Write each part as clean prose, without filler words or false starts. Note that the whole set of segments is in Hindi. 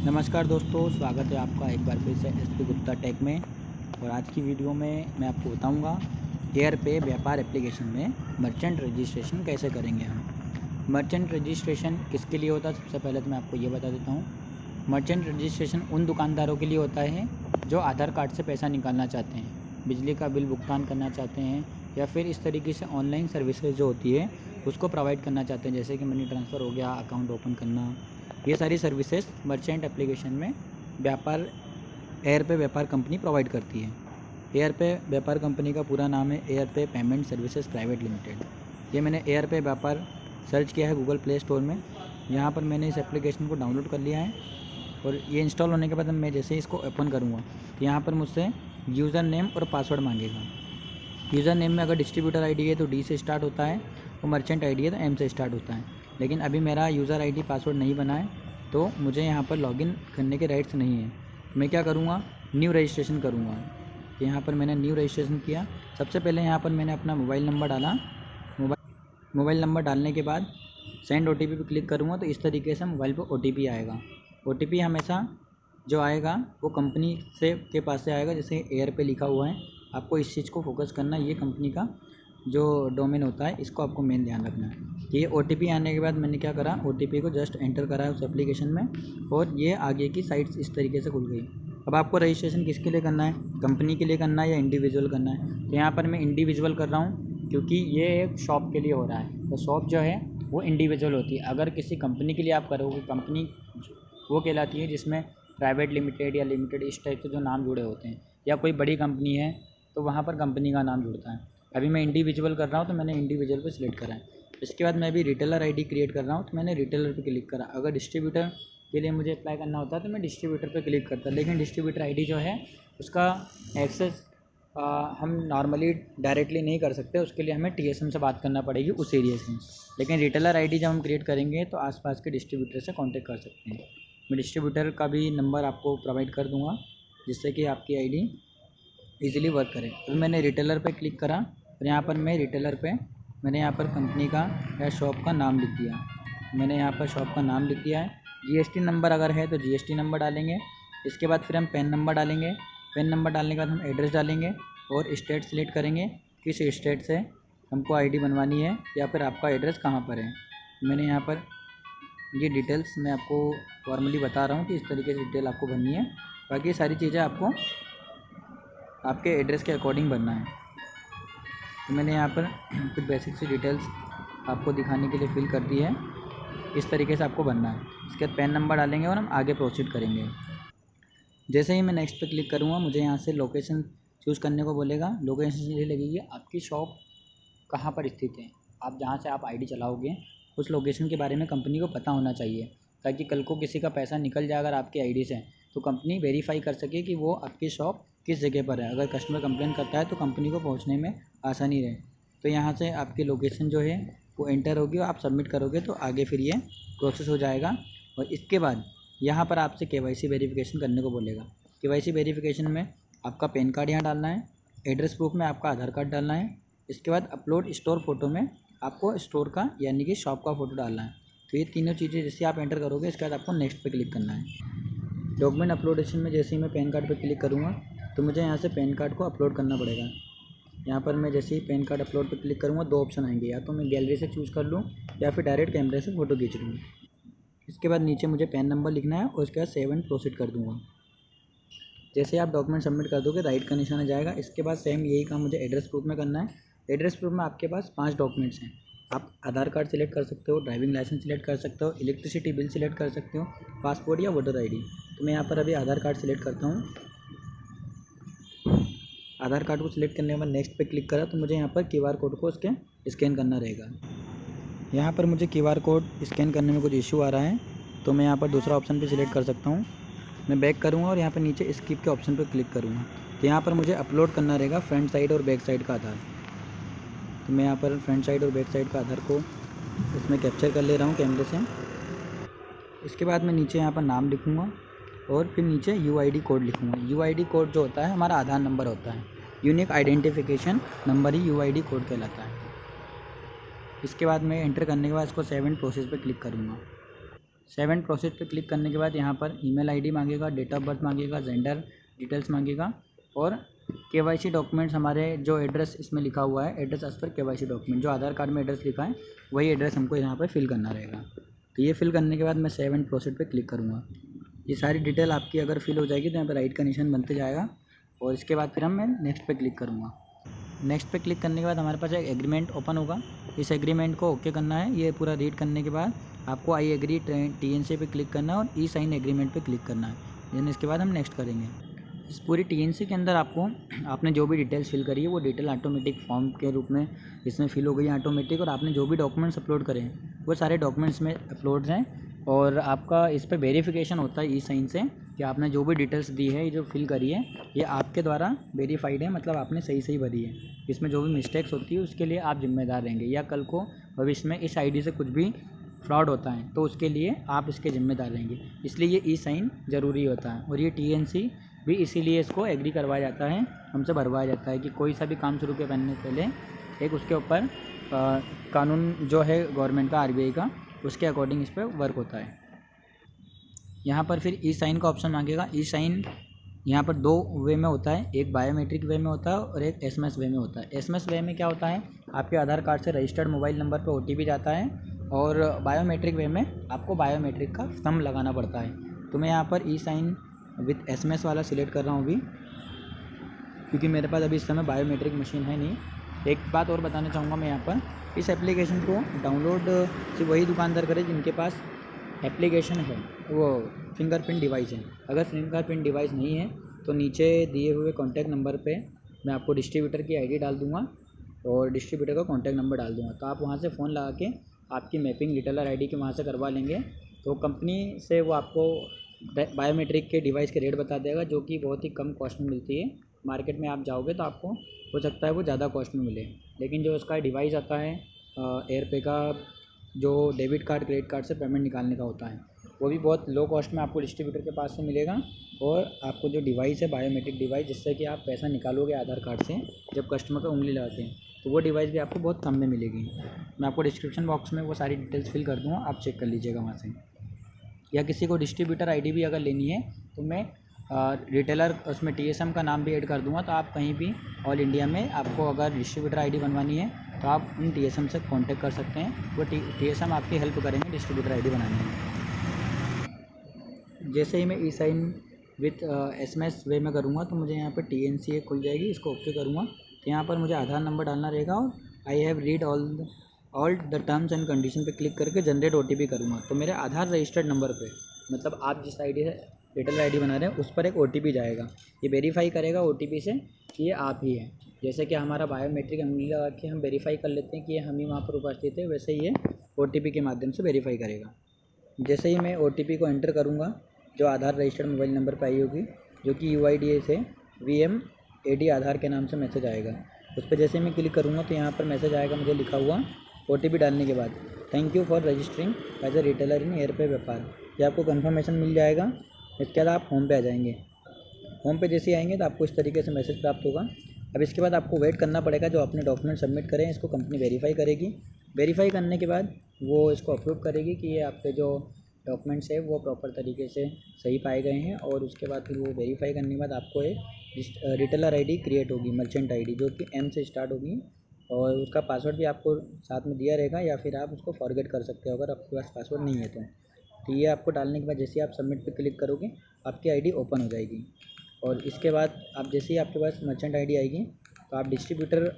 नमस्कार दोस्तों, स्वागत है आपका एक बार फिर से एसपी गुप्ता टेक में। और आज की वीडियो में मैं आपको बताऊंगा एयरपे व्यापार एप्लीकेशन में मर्चेंट रजिस्ट्रेशन कैसे करेंगे हम। मर्चेंट रजिस्ट्रेशन किसके लिए होता है, सबसे पहले तो मैं आपको ये बता देता हूँ। मर्चेंट रजिस्ट्रेशन उन दुकानदारों के लिए होता है जो आधार कार्ड से पैसा निकालना चाहते हैं, बिजली का बिल भुगतान करना चाहते हैं, या फिर इस तरीके से ऑनलाइन सर्विसेज जो होती है उसको प्रोवाइड करना चाहते हैं, जैसे कि मनी ट्रांसफ़र हो गया, अकाउंट ओपन करना। ये सारी सर्विसेज मर्चेंट एप्लीकेशन में एयरपे व्यापार कंपनी प्रोवाइड करती है। एयरपे व्यापार कंपनी का पूरा नाम है एयरपे पेमेंट सर्विसेज प्राइवेट लिमिटेड। ये मैंने एयरपे व्यापार सर्च किया है गूगल प्ले स्टोर में। यहाँ पर मैंने इस एप्लीकेशन को डाउनलोड कर लिया है और ये इंस्टॉल होने के बाद मैं जैसे ही इसको ओपन करूँगा तो यहाँ पर मुझसे यूज़र नेम और पासवर्ड मांगेगा। यूज़र नेम में अगर डिस्ट्रीब्यूटर आईडी है तो डी से स्टार्ट होता है और मर्चेंट आईडी है तो एम से स्टार्ट होता है। लेकिन अभी मेरा यूज़र आईडी पासवर्ड नहीं बना है तो मुझे यहाँ पर लॉगिन करने के राइट्स नहीं है। मैं क्या करूँगा, न्यू रजिस्ट्रेशन करूँगा। तो यहाँ पर मैंने न्यू रजिस्ट्रेशन किया। सबसे पहले यहाँ पर मैंने अपना मोबाइल नंबर डाला। मोबाइल नंबर डालने के बाद सेंड ओटीपी पे क्लिक करूँगा तो इस तरीके से मोबाइल पर ओटीपी आएगा। ओटीपी हमेशा जो आएगा वो कंपनी से के पास से आएगा, जैसे एयर पे लिखा हुआ है। आपको इस चीज़ को फोकस करना है, ये कंपनी का जो डोमेन होता है इसको आपको मेन ध्यान रखना है। ये ओटीपी आने के बाद मैंने क्या करा, ओटीपी को जस्ट एंटर करा है उस एप्लीकेशन में और ये आगे की साइट्स इस तरीके से खुल गई। अब आपको रजिस्ट्रेशन किसके लिए करना है, कंपनी के लिए करना है या इंडिविजुअल करना है। तो यहाँ पर मैं इंडिविजुअल कर रहा हूँ क्योंकि ये एक शॉप के लिए हो रहा है। तो शॉप जो है वो इंडिविजुअल होती है। अगर किसी कंपनी के लिए आप करोगे, कंपनी वो कहलाती है जिसमें प्राइवेट लिमिटेड या लिमिटेड इस टाइप से जो नाम जुड़े होते हैं, या कोई बड़ी कंपनी है तो वहाँ पर कंपनी का नाम जुड़ता है। अभी मैं इंडिविजुअल कर रहा हूँ तो मैंने इंडिविजुअल पे सिलेक्ट करा है। इसके बाद मैं अभी रिटेलर आईडी क्रिएट कर रहा हूँ तो मैंने रिटेलर पे क्लिक करा। अगर डिस्ट्रीब्यूटर के लिए मुझे अप्लाई करना होता है तो मैं डिस्ट्रीब्यूटर पे क्लिक करता, लेकिन डिस्ट्रीब्यूटर आईडी जो है उसका एक्सेस हम नॉर्मली डायरेक्टली नहीं कर सकते। उसके लिए हमें टीएसएम से बात करना पड़ेगी उस एरिया से। लेकिन रिटेलर आईडी जब हम क्रिएट करेंगे तो आसपास के डिस्ट्रीब्यूटर से कांटेक्ट कर सकते हैं। मैं डिस्ट्रीब्यूटर का भी नंबर आपको प्रोवाइड कर दूंगा जिससे कि आपकी आईडी इजीली वर्क करे। तो मैंने रिटेलर पे क्लिक करा और यहाँ पर मैं रिटेलर पे मैंने यहाँ पर कंपनी का या शॉप का नाम लिख दिया। मैंने यहाँ पर शॉप का नाम लिख दिया है। जीएसटी नंबर अगर है तो जीएसटी नंबर डालेंगे। इसके बाद फिर हम पैन नंबर डालेंगे। पैन नंबर डालने के बाद हम एड्रेस डालेंगे और स्टेट सेलेक्ट करेंगे किस स्टेट से हमको आईडी बनवानी है या फिर आपका एड्रेस कहाँ पर है। मैंने यहाँ पर ये डिटेल्स मैं आपको फॉर्मली बता रहा हूँ कि इस तरीके से डिटेल आपको भरनी है। बाकी सारी चीज़ें आपको आपके एड्रेस के अकॉर्डिंग भरना है। तो मैंने यहाँ पर कुछ बेसिक सी डिटेल्स आपको दिखाने के लिए फिल कर दी है। इस तरीके से आपको भरना है। इसके बाद पैन नंबर डालेंगे और हम आगे प्रोसीड करेंगे। जैसे ही मैं नेक्स्ट पे क्लिक करूँगा मुझे यहाँ से लोकेशन चूज़ करने को बोलेगा। लोकेशन ये लगेगी आपकी शॉप कहाँ पर स्थित है। आप जहाँ से आप आईडी चलाओगे उस लोकेशन के बारे में कंपनी को पता होना चाहिए, ताकि कल को किसी का पैसा निकल जाए अगर आपकी आईडी से तो कंपनी वेरीफाई कर सके कि वो आपकी शॉप किस जगह पर है। अगर कस्टमर कंप्लेन करता है तो कंपनी को पहुंचने में आसानी रहे। तो यहाँ से आपकी लोकेशन जो है वो एंटर होगी और आप सबमिट करोगे तो आगे फिर ये प्रोसेस हो जाएगा। और इसके बाद यहाँ पर आपसे केवाईसी वेरिफिकेशन करने को बोलेगा। केवाईसी वेरिफिकेशन में आपका पैन कार्ड यहाँ डालना है, एड्रेस प्रूफ में आपका आधार कार्ड डालना है। इसके बाद अपलोड स्टोर फोटो में आपको स्टोर का यानी कि शॉप का फ़ोटो डालना है। तो ये तीनों चीज़ें जैसे आप एंटर करोगे इसके बाद आपको नेक्स्ट पे क्लिक करना है। डॉक्यूमेंट अपलोडेशन में जैसे ही मैं पैन कार्ड पे क्लिक करूँगा तो मुझे यहाँ से पैन कार्ड को अपलोड करना पड़ेगा। यहाँ पर मैं जैसे ही पैन कार्ड अपलोड पे क्लिक करूँगा दो ऑप्शन आएंगे, या तो मैं गैलरी से चूज़ कर लूँ या फिर डायरेक्ट कैमरे से फ़ोटो खींच लूँ। इसके बाद नीचे मुझे पैन नंबर लिखना है और उसके बाद सेव एंड प्रोसीड कर दूँगा। जैसे आप डॉक्यूमेंट सबमिट कर दोगे राइट का निशान आ जाएगा। इसके बाद सेम यही काम मुझे एड्रेस प्रूफ में करना है। एड्रेस प्रूफ में आपके पास 5 डॉक्यूमेंट्स हैं। आप आधार कार्ड सिलेक्ट कर सकते हो, ड्राइविंग लाइसेंस सिलेक्ट कर सकते हो, इलेक्ट्रिसिटी बिल सिलेक्ट कर सकते हो, पासपोर्ट या वोटर आईडी। तो मैं यहाँ पर अभी आधार कार्ड सिलेक्ट करता हूँ। आधार कार्ड को सिलेक्ट करने के बाद नेक्स्ट पे क्लिक करा तो मुझे यहाँ पर क्यूआर कोड को स्कैन करना रहेगा। यहाँ पर मुझे क्यूआर कोड स्कैन करने में कुछ इशू आ रहा है तो मैं यहाँ पर दूसरा ऑप्शन पे सिलेक्ट कर सकता हूँ। मैं बैक करूँगा और यहाँ पर नीचे स्किप के ऑप्शन पर क्लिक करूँगा। तो यहाँ पर मुझे अपलोड करना रहेगा फ्रंट साइड और बैक साइड का आधार। तो मैं यहाँ पर फ्रंट साइड और बैक साइड का आधार को इसमें कैप्चर कर ले रहा हूँ कैमरे से। इसके बाद मैं नीचे यहाँ पर नाम लिखूँगा और फिर नीचे यूआईडी कोड लिखूँगा। यूआईडी कोड जो होता है हमारा आधार नंबर होता है, यूनिक आइडेंटिफिकेशन नंबर ही यूआईडी कोड कहलाता है। इसके बाद मैं एंटर करने के बाद इसको सेव एंड प्रोसेस पे क्लिक करूँगा। 7 प्रोसेस पे क्लिक करने के बाद यहाँ पर ईमेल आईडी मांगेगा, डेट ऑफ बर्थ मांगेगा, जेंडर डिटेल्स मांगेगा और केवाईसी डॉक्यूमेंट्स हमारे जो एड्रेस इसमें लिखा हुआ है address as per KYC document, जो आधार कार्ड में एड्रेस लिखा है वही एड्रेस हमको यहाँ पर फिल करना रहेगा। तो ये फिल करने के बाद मैं 7 प्रोसेस पे क्लिक करूँगा। ये सारी डिटेल आपकी अगर फिल हो जाएगी तो यहाँ पर राइट का निशान बनते जाएगा और इसके बाद फिर मैं नेक्स्ट पे क्लिक करूँगा। नेक्स्ट पे क्लिक करने के बाद हमारे पास एक एग्रीमेंट ओपन होगा। इस एग्रीमेंट को ओके करना है। ये पूरा रीड करने के बाद आपको आई एग्री TNC पे क्लिक करना है और ई साइन एग्रीमेंट पे क्लिक करना है। देन इसके बाद हम नेक्स्ट करेंगे। इस पूरी TNC के अंदर आपको आपने जो भी डिटेल्स फिल करी है वो डिटेल ऑटोमेटिक फॉर्म के रूप में इसमें फिल हो गई है ऑटोमेटिक, और आपने जो भी डॉक्यूमेंट्स अपलोड करें वो सारे डॉक्यूमेंट्स में अपलोड हैं और आपका इस पर वेरिफिकेशन होता है ई साइन से कि आपने जो भी डिटेल्स दी है, ये जो फिल करी है ये आपके द्वारा वेरीफाइड है, मतलब आपने सही भरी है। इसमें जो भी मिस्टेक्स होती है उसके लिए आप जिम्मेदार रहेंगे, या कल को भविष्य में इस आईडी से कुछ भी फ्रॉड होता है तो उसके लिए आप इसके जिम्मेदार रहेंगे। इसलिए ये ई साइन ज़रूरी होता है और ये TNC भी इसीलिए इसको एग्री करवाया जाता है, हमसे भरवाया जाता है कि कोई सा भी काम शुरू के करने से पहले एक उसके ऊपर कानून जो है गवर्नमेंट का RBI का उसके अकॉर्डिंग इस पर वर्क होता है। यहाँ पर फिर ई साइन का ऑप्शन मांगेगा। ई साइन यहाँ पर 2 वे में होता है, एक बायोमेट्रिक वे में होता है और एक SMS वे में होता है। SMS वे में क्या होता है, आपके आधार कार्ड से रजिस्टर्ड मोबाइल नंबर पर OTP जाता है और बायोमेट्रिक वे में आपको बायोमेट्रिक का थंब लगाना पड़ता है। तो मैं यहाँ पर ई साइन विथ SMS वाला सिलेक्ट कर रहा हूँ अभी, क्योंकि मेरे पास अभी इस समय बायोमेट्रिक मशीन है नहीं। एक बात और बताना चाहूँगा मैं यहाँ पर, इस एप्लीकेशन को डाउनलोड सिर्फ वही दुकानदार करें जिनके पास एप्लीकेशन है, वो फिंगरप्रिंट डिवाइस है। अगर फिंगरप्रिंट डिवाइस नहीं है तो नीचे दिए हुए कॉन्टैक्ट नंबर पे मैं आपको डिस्ट्रीब्यूटर की ID डाल दूँगा और डिस्ट्रीब्यूटर का कॉन्टैक्ट नंबर डाल दूँगा, तो आप वहाँ से फ़ोन लगा के आपकी मैपिंग रिटेलर ID की वहाँ से करवा लेंगे। तो कंपनी से वो आपको बायोमेट्रिक के डिवाइस के रेट बता देगा, जो कि बहुत ही कम कॉस्ट में मिलती है। मार्केट में आप जाओगे तो आपको हो सकता है वो ज़्यादा कॉस्ट में मिले, लेकिन जो उसका डिवाइस आता है एयरपे का, जो डेबिट कार्ड क्रेडिट कार्ड से पेमेंट निकालने का होता है, वो भी बहुत लो कॉस्ट में आपको डिस्ट्रीब्यूटर के पास से मिलेगा। और आपको जो डिवाइस है बायोमेट्रिक डिवाइस, जिससे कि आप पैसा निकालोगे आधार कार्ड से जब कस्टमर का उंगली लगाते हैं, तो वो डिवाइस भी आपको बहुत कम में मिलेगी। मैं आपको डिस्क्रिप्शन बॉक्स में वो सारी डिटेल्स फिल कर दूँगा, आप चेक कर लीजिएगा वहाँ से। या किसी को डिस्ट्रीब्यूटर ID भी अगर लेनी है तो मैं रिटेलर उसमें TSM का नाम भी ऐड कर दूंगा, तो आप कहीं भी ऑल इंडिया में आपको अगर डिस्ट्रीब्यूटर ID बनवानी है तो आप उन TSM से कांटेक्ट कर सकते हैं। वो TSM आपकी हेल्प करेंगे डिस्ट्रीब्यूटर ID बनाने में। जैसे ही मैं ई साइन विथ SMS वे में करूँगा तो मुझे यहाँ पर TNC खुल जाएगी, इसको ओके करूँगा तो यहाँ पर मुझे आधार नंबर डालना रहेगा और I have read all the terms and condition पे क्लिक करके जनरेट OTP करूँगा। तो मेरे आधार रजिस्टर्ड नंबर पे, मतलब आप जिस ID से रिटेलर ID बना रहे हैं उस पर एक OTP जाएगा। ये वेरीफाई करेगा OTP से कि ये आप ही हैं। जैसे कि हमारा बायोमेट्रिक उंगली लगा के हम वेरीफाई कर लेते हैं कि ये हम ही वहाँ पर उपस्थित है, वैसे ही ये OTP के माध्यम से वेरीफाई करेगा। जैसे ही मैं OTP को एंटर करूँगा, जो आधार रजिस्टर्ड मोबाइल नंबर पर आई होगी, जो कि UIDA से VMAD आधार के नाम से मैसेज आएगा, उस पर जैसे मैं क्लिक करूँगा तो यहाँ पर मैसेज आएगा मुझे लिखा हुआ OTP डालने के बाद, thank you for registering as a retailer in Airpay Vyapaar. ये आपको कन्फर्मेशन मिल जाएगा। इसके बाद आप होम पे आ जाएंगे। होम पे जैसे ही आएंगे तो आपको इस तरीके से मैसेज प्राप्त होगा। अब इसके बाद आपको वेट करना पड़ेगा, जो अपने डॉक्यूमेंट सबमिट करें इसको कंपनी वेरीफाई करेगी। वेरीफाई करने के बाद वो इसको अप्रूव करेगी कि ये आपके जो डॉक्यूमेंट्स है वो प्रॉपर तरीके से सही पाए गए हैं, और उसके बाद फिर वो वेरीफाई करने के बाद आपको एक रिटेलर ID क्रिएट होगी, मर्चेंट ID, जो कि M से स्टार्ट होगी, और उसका पासवर्ड भी आपको साथ में दिया रहेगा, या फिर आप उसको फॉरगेट कर सकते हो अगर आपके पास पासवर्ड नहीं है तो ये आपको डालने के बाद जैसे ही आप सबमिट पे क्लिक करोगे आपकी ID ओपन हो जाएगी। और इसके बाद आप जैसे ही आपके पास मर्चेंट ID आएगी तो आप डिस्ट्रीब्यूटर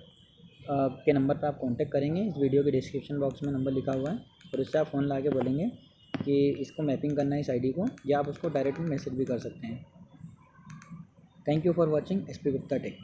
के नंबर पर आप कांटेक्ट करेंगे। इस वीडियो के डिस्क्रिप्शन बॉक्स में नंबर लिखा हुआ है, और उससे आप फ़ोन ला के बोलेंगे कि इसको मैपिंग करना है इस ID को, या आप उसको डायरेक्टली मैसेज भी कर सकते हैं। Thank you for watching SP Gupta take.